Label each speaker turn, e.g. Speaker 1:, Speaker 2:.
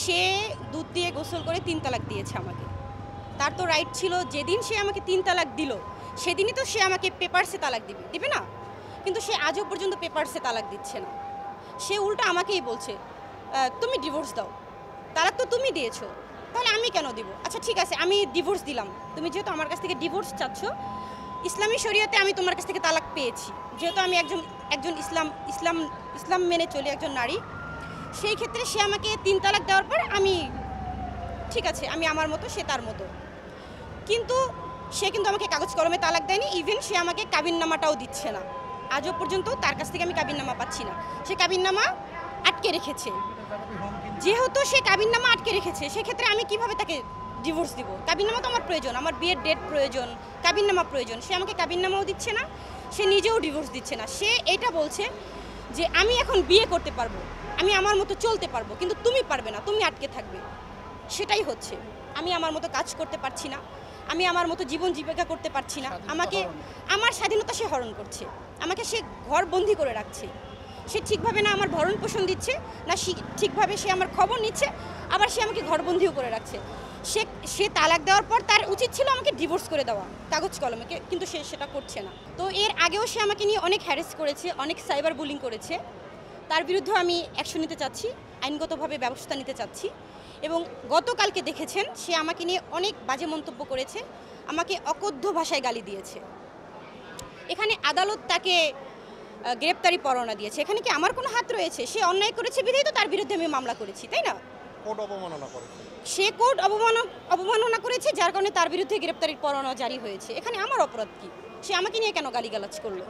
Speaker 1: সে দুধ দিয়ে গোসল করে 3 তালাক দিয়েছে আমাকে। তার তো রাইট ছিল, যেদিন সে আমাকে 3 তালাক দিল সেদিনই তো সে আমাকে পেপারসে তালাক দিবে না? কিন্তু সে আজও পর্যন্ত পেপারসে তালাক দিচ্ছে না। সে উল্টা আমাকেই বলছে তুমি ডিভোর্স দাও, তালাক তো তুমি দিয়েছো, তাহলে আমি কেন দিব? আচ্ছা ঠিক আছে, আমি ডিভোর্স দিলাম, তুমি যেহেতু আমার কাছ থেকে ডিভোর্স চাচ্ছ, ইসলামী শরিয়াতে আমি তোমার কাছ থেকে তালাক পেয়েছি, যেহেতু আমি একজন ইসলাম মেনে চলি, একজন নারী, সেই ক্ষেত্রে সে আমাকে 3 তালাক দেওয়ার পর আমি ঠিক আছে, আমি আমার মতো, সে তার মতো। কিন্তু সে কিন্তু আমাকে কাগজ কলমে তালাক দেয়নি, ইভেন সে আমাকে কাবিননামাটাও দিচ্ছে না। আজও পর্যন্ত তার কাছ থেকে আমি কাবিননামা পাচ্ছি না। সে কাবিননামা আটকে রেখেছে। যেহেতু সে কাবিননামা আটকে রেখেছে, সেক্ষেত্রে আমি কিভাবে তাকে ডিভোর্স দিব? কাবিননামা তো আমার প্রয়োজন, আমার বিয়ের ডেট প্রয়োজন, কাবিননামা প্রয়োজন। সে আমাকে কাবিননামাও দিচ্ছে না, সে নিজেও ডিভোর্স দিচ্ছে না। সে এটা বলছে যে আমি এখন বিয়ে করতে পারবো, আমি আমার মতো চলতে পারবো, কিন্তু তুমি পারবে না, তুমি আটকে থাকবে। সেটাই হচ্ছে, আমি আমার মতো কাজ করতে পারছি না, আমি আমার মতো জীবন জীবিকা করতে পারছি না। আমাকে আমার স্বাধীনতা সে হরণ করছে, আমাকে সে ঘর বন্দি করে রাখছে। সে ঠিকভাবে না আমার ভরণ পোষণ দিচ্ছে, না ঠিকভাবে সে আমার খবর নিচ্ছে, আবার সে আমাকে ঘরবন্দিও করে রাখছে। সে তালাক দেওয়ার পর তার উচিত ছিল আমাকে ডিভোর্স করে দেওয়া কাগজ কলমে, কিন্তু সে সেটা করছে না। তো এর আগেও সে আমাকে নিয়ে অনেক হ্যারাস করেছে, অনেক সাইবার বুলিং করেছে। তার বিরুদ্ধে আমি অ্যাকশন নিতে চাচ্ছি, আইনগতভাবে ব্যবস্থা নিতে চাচ্ছি। এবং গতকালকে দেখেছেন সে আমাকে নিয়ে অনেক বাজে মন্তব্য করেছে, আমাকে অকথ্য ভাষায় গালি দিয়েছে। এখানে আদালত তাকে গ্রেপ্তারি পরোয়ানা দিয়েছে, এখানে কি আমার কোনো হাত রয়েছে? সে অন্যায় করেছে বিধায় তো তার বিরুদ্ধে আমি মামলা করেছি, তাই না?
Speaker 2: কোর্ট অবমাননা করেছে,
Speaker 1: সে কোর্ট অবমাননা করেছে, যার কারণে তার বিরুদ্ধে গ্রেপ্তারির পরোয়ানা জারি হয়েছে। এখানে আমার অপরাধ কি? সে আমাকে নিয়ে কেন গালিগালাজ করলো?